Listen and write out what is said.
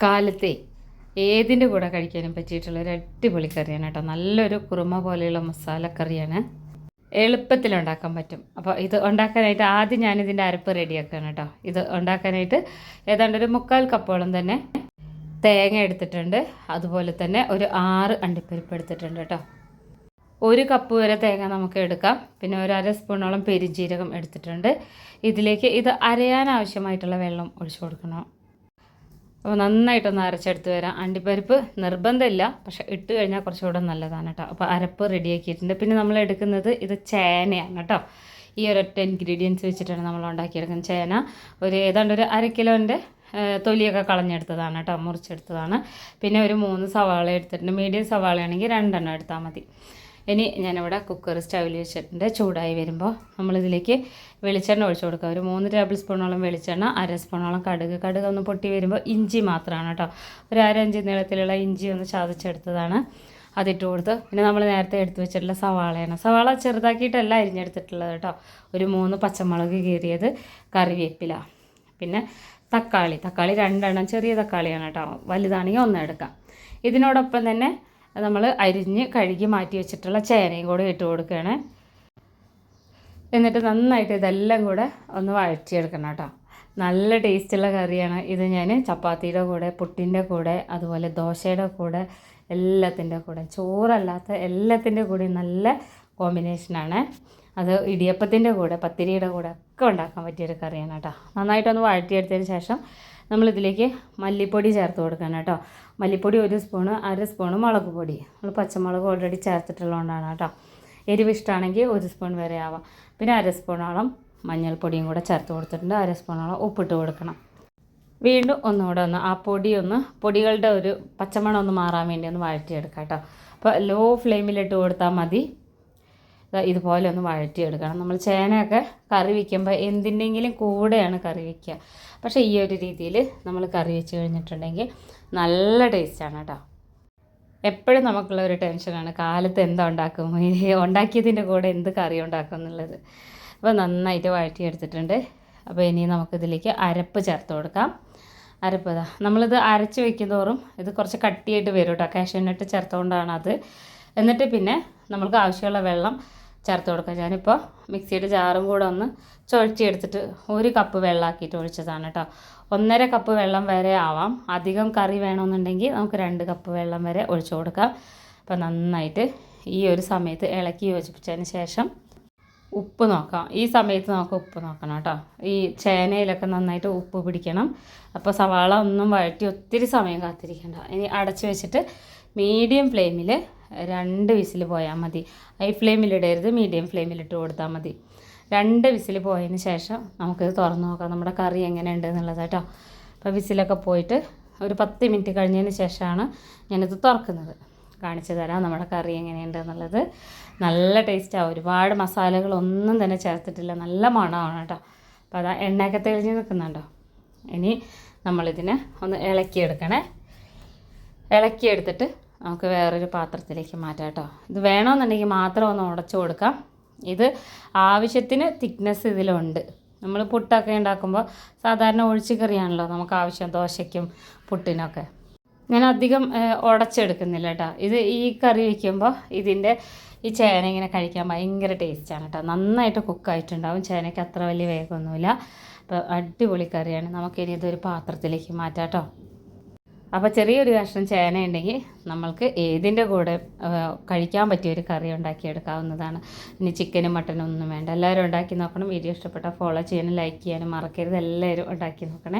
കാലത്തെ ഏതിൻ്റെ കൂടെ കഴിക്കാനും പറ്റിയിട്ടുള്ള ഒരു അടിപൊളി കറിയാണ് കേട്ടോ. നല്ലൊരു കുറുമ പോലെയുള്ള മസാലക്കറിയാണ്, എളുപ്പത്തിൽ പറ്റും. അപ്പോൾ ഇത് ഉണ്ടാക്കാനായിട്ട് ആദ്യം ഞാനിതിൻ്റെ അരപ്പ് റെഡിയാക്കുകയാണ് കേട്ടോ. ഇത് ഉണ്ടാക്കാനായിട്ട് ഏതാണ്ട് ഒരു 3/4 കപ്പോളം തന്നെ തേങ്ങ എടുത്തിട്ടുണ്ട്. അതുപോലെ തന്നെ ഒരു 6 അണ്ടിപ്പരിപ്പ് എടുത്തിട്ടുണ്ട് കേട്ടോ. 1 കപ്പ് വരെ തേങ്ങ നമുക്ക് എടുക്കാം. പിന്നെ ഒരു 1/2 സ്പൂണോളം പെരുംജീരകം എടുത്തിട്ടുണ്ട്. ഇതിലേക്ക് ഇത് അരയാൻ ആവശ്യമായിട്ടുള്ള വെള്ളം ഒഴിച്ചു കൊടുക്കണം. അപ്പോൾ നന്നായിട്ടൊന്ന് അരച്ചെടുത്ത് വരാം. അണ്ടിപ്പരിപ്പ് നിർബന്ധമില്ല, പക്ഷേ ഇട്ട് കഴിഞ്ഞാൽ കുറച്ചുകൂടെ നല്ലതാണ് കേട്ടോ. അപ്പോൾ അരപ്പ് റെഡിയാക്കിയിട്ടുണ്ട്. പിന്നെ നമ്മൾ എടുക്കുന്നത് ഇത് ചേനയാണ് കേട്ടോ. ഈ ഒരൊറ്റ ഇൻഗ്രീഡിയൻസ് വെച്ചിട്ടാണ് നമ്മൾ ഉണ്ടാക്കിയെടുക്കുന്നത്. ചേന ഏതാണ്ട് ഒരു 1/2 കിലോൻ്റെ തൊലിയൊക്കെ കളഞ്ഞെടുത്തതാണ് കേട്ടോ, മുറിച്ചെടുത്തതാണ്. പിന്നെ ഒരു 3 സവാള എടുത്തിട്ടുണ്ട്. മീഡിയം സവാളയാണെങ്കിൽ 2 എണ്ണം എടുത്താൽ മതി. ഇനി ഞാനിവിടെ കുക്കർ സ്റ്റൗവിൽ വെച്ചിട്ടുണ്ട്. ചൂടായി വരുമ്പോൾ നമ്മളിതിലേക്ക് വെളിച്ചെണ്ണ ഒഴിച്ചു കൊടുക്കുക. ഒരു 3 ടേബിൾ സ്പൂണോളം വെളിച്ചെണ്ണ, 1/2 സ്പൂണോളം കടുക് ഒന്ന് പൊട്ടി വരുമ്പോൾ ഇഞ്ചി മാത്രമാണ് കേട്ടോ. ഒരു 1/2 ഇഞ്ച് നീളത്തിലുള്ള ഇഞ്ചി ഒന്ന് ചതച്ചെടുത്തതാണ്, അതിട്ട് കൊടുത്ത്. പിന്നെ നമ്മൾ നേരത്തെ എടുത്ത് വെച്ചിട്ടുള്ള സവാളയാണ്. സവാള ചെറുതാക്കിയിട്ടല്ല അരിഞ്ഞെടുത്തിട്ടുള്ളത് കേട്ടോ. ഒരു 3 പച്ചമുളക് കീറിയത്, കറിവേപ്പില, പിന്നെ തക്കാളി 2 എണ്ണം, ചെറിയ തക്കാളിയാണ് കേട്ടോ. വലുതാണെങ്കിൽ 1 എടുക്കാം. ഇതിനോടൊപ്പം തന്നെ നമ്മൾ അരിഞ്ഞ് കഴുകി മാറ്റി വെച്ചിട്ടുള്ള ചേനയും കൂടെ ഇട്ട് കൊടുക്കുകയാണ്. എന്നിട്ട് നന്നായിട്ട് ഇതെല്ലാം കൂടെ ഒന്ന് വഴറ്റിയെടുക്കണം കേട്ടോ. നല്ല ടേസ്റ്റുള്ള കറിയാണ് ഇത്. ഞാൻ ചപ്പാത്തിയുടെ കൂടെ, പുട്ടിൻ്റെ കൂടെ, അതുപോലെ ദോശയുടെ കൂടെ, എല്ലാത്തിൻ്റെ കൂടെ, ചോറല്ലാത്ത എല്ലാത്തിൻ്റെ കൂടെ നല്ല കോമ്പിനേഷനാണ്. അത് ഇടിയപ്പത്തിൻ്റെ കൂടെ, പത്തിരിയുടെ കൂടെ ഒക്കെ ഉണ്ടാക്കാൻ പറ്റിയൊരു കറിയാണ് കേട്ടോ. നന്നായിട്ടൊന്ന് വഴറ്റിയെടുത്തതിന് ശേഷം നമ്മളിതിലേക്ക് മല്ലിപ്പൊടി ചേർത്ത് കൊടുക്കണം കേട്ടോ. മല്ലിപ്പൊടി 1 സ്പൂണ്, 1/2 സ്പൂണ് മുളക് പൊടി. നമ്മൾ പച്ചമുളക് ഓൾറെഡി ചേർത്തിട്ടുള്ളതുകൊണ്ടാണ് കേട്ടോ. എരിവ് ഇഷ്ടമാണെങ്കിൽ 1 സ്പൂൺ വരെ ആവാം. പിന്നെ 1/2 സ്പൂണോളം മഞ്ഞൾപ്പൊടിയും കൂടെ ചേർത്ത് കൊടുത്തിട്ടുണ്ട്. 1/2 സ്പൂണോളം ഉപ്പിട്ട് കൊടുക്കണം. വീണ്ടും ഒന്നുകൂടെ ആ പൊടികളുടെ ഒരു പച്ചമണം ഒന്ന് മാറാൻ വേണ്ടി ഒന്ന് വഴറ്റിയെടുക്കാം കേട്ടോ. അപ്പോൾ ലോ ഫ്ലെയിമിലിട്ട് കൊടുത്താൽ മതി. ഇതുപോലെ ഒന്ന് വഴറ്റിയെടുക്കണം. നമ്മൾ ചേനയൊക്കെ കറി വയ്ക്കുമ്പോൾ എന്തിൻ്റെങ്കിലും കൂടെയാണ് കറി വയ്ക്കുക. പക്ഷേ ഈ ഒരു രീതിയിൽ നമ്മൾ കറി വെച്ച് കഴിഞ്ഞിട്ടുണ്ടെങ്കിൽ നല്ല ടേസ്റ്റാണ് കേട്ടോ. എപ്പോഴും നമുക്കുള്ള ഒരു ടെൻഷനാണ് കാലത്ത് എന്താ ഉണ്ടാക്കും, ഉണ്ടാക്കിയതിൻ്റെ കൂടെ എന്ത് കറി ഉണ്ടാക്കും എന്നുള്ളത്. അപ്പോൾ നന്നായിട്ട് വഴറ്റിയെടുത്തിട്ടുണ്ട്. അപ്പോൾ ഇനി നമുക്കിതിലേക്ക് അരപ്പ് ചേർത്ത് കൊടുക്കാം. അരപ്പ് നമ്മളിത് അരച്ച് വയ്ക്കുന്തോറും ഇത് കുറച്ച് കട്ടിയായിട്ട് വരും കേട്ടോ. കാഷ്യൂനട്ട് ചേർത്തുകൊണ്ടാണ് അത്. എന്നിട്ട് പിന്നെ നമുക്ക് ആവശ്യമുള്ള വെള്ളം ചേർത്ത് കൊടുക്കാം. ഞാനിപ്പോൾ മിക്സിയുടെ ജാറും കൂടെ ഒന്ന് ചുഴറ്റിയെടുത്തിട്ട് 1 കപ്പ് വെള്ളമാക്കിയിട്ട് ഒഴിച്ചതാണ് കേട്ടോ. 1.5 കപ്പ് വെള്ളം വരെ ആവാം. അധികം കറി വേണമെന്നുണ്ടെങ്കിൽ നമുക്ക് 2 കപ്പ് വെള്ളം വരെ ഒഴിച്ചു കൊടുക്കാം. അപ്പോൾ നന്നായിട്ട് ഈ ഒരു സമയത്ത് ഇളക്കി യോജിപ്പിച്ചതിന് ശേഷം ഉപ്പ് നോക്കാം. ഈ സമയത്ത് നമുക്ക് ഉപ്പ് നോക്കണം കേട്ടോ. ഈ ചേനയിലൊക്കെ നന്നായിട്ട് ഉപ്പ് പിടിക്കണം. അപ്പോൾ സവാള ഒന്നും വഴറ്റി ഒത്തിരി സമയം കാത്തിരിക്കേണ്ട. ഇനി അടച്ച് വെച്ചിട്ട് മീഡിയം ഫ്ലെയിമിൽ 2 വിസിൽ പോയാൽ മതി. ഹൈ ഫ്ലെയിമിലിടരുത്, മീഡിയം ഫ്ലെയിമിലിട്ട് കൊടുത്താൽ മതി. 2 വിസിൽ പോയതിന് ശേഷം നമുക്കിത് തുറന്ന് നോക്കാം നമ്മുടെ കറി എങ്ങനെയുണ്ട് എന്നുള്ളത് കേട്ടോ. അപ്പോൾ വിസിലൊക്കെ പോയിട്ട് ഒരു 10 മിനിറ്റ് കഴിഞ്ഞതിന് ശേഷമാണ് ഞാനിത് തുറക്കുന്നത്. കാണിച്ചു തരാം നമ്മുടെ കറി എങ്ങനെയുണ്ട് എന്നുള്ളത്. നല്ല ടേസ്റ്റാണ്. ഒരുപാട് മസാലകളൊന്നും തന്നെ ചേർത്തിട്ടില്ല. നല്ല മണമാണ് കേട്ടോ. അപ്പോൾ അതാ എണ്ണയൊക്കെ തെളിഞ്ഞ് നിൽക്കുന്നുണ്ടോ. ഇനി നമ്മളിതിനെ ഒന്ന് ഇളക്കിയെടുക്കണേ. ഇളക്കിയെടുത്തിട്ട് നമുക്ക് വേറൊരു പാത്രത്തിലേക്ക് മാറ്റാം കേട്ടോ. ഇത് വേണമെന്നുണ്ടെങ്കിൽ മാത്രം ഒന്ന് ഉടച്ചു കൊടുക്കാം. ഇത് ആവശ്യത്തിന് തിക്നെസ് ഇതിലുണ്ട്. നമ്മൾ പുട്ടൊക്കെ ഉണ്ടാക്കുമ്പോൾ സാധാരണ ഒഴിച്ചുകറിയാണല്ലോ നമുക്ക് ആവശ്യം, ദോശയ്ക്കും പുട്ടിനൊക്കെ. ഞാൻ അധികം ഉടച്ചെടുക്കുന്നില്ല കേട്ടോ. ഇത് ഈ കറി വയ്ക്കുമ്പോൾ ഈ ചേന ഇങ്ങനെ കഴിക്കാൻ ഭയങ്കര ടേസ്റ്റാണ് കേട്ടോ. നന്നായിട്ട് കുക്കായിട്ടുണ്ടാവും. ചേനയ്ക്ക് അത്ര വലിയ വേഗമൊന്നുമില്ല. അപ്പോൾ അടിപൊളി കറിയാണ്. നമുക്കിനി ഇതൊരു പാത്രത്തിലേക്ക് മാറ്റാം കേട്ടോ. അപ്പോൾ ചെറിയൊരു കഷ്ണം ചേന ഉണ്ടെങ്കിൽ നമ്മൾക്ക് ഏതിൻ്റെ കൂടെ കഴിക്കാൻ പറ്റിയൊരു കറി ഉണ്ടാക്കിയെടുക്കാവുന്നതാണ്. ഇനി ചിക്കനും മട്ടനും ഒന്നും വേണ്ട. എല്ലാവരും ഉണ്ടാക്കി നോക്കണം. വീഡിയോ ഇഷ്ടപ്പെട്ടാൽ ഫോളോ ചെയ്യാനും ലൈക്ക് ചെയ്യാനും മറക്കരുത്. എല്ലാവരും ഉണ്ടാക്കി നോക്കണേ.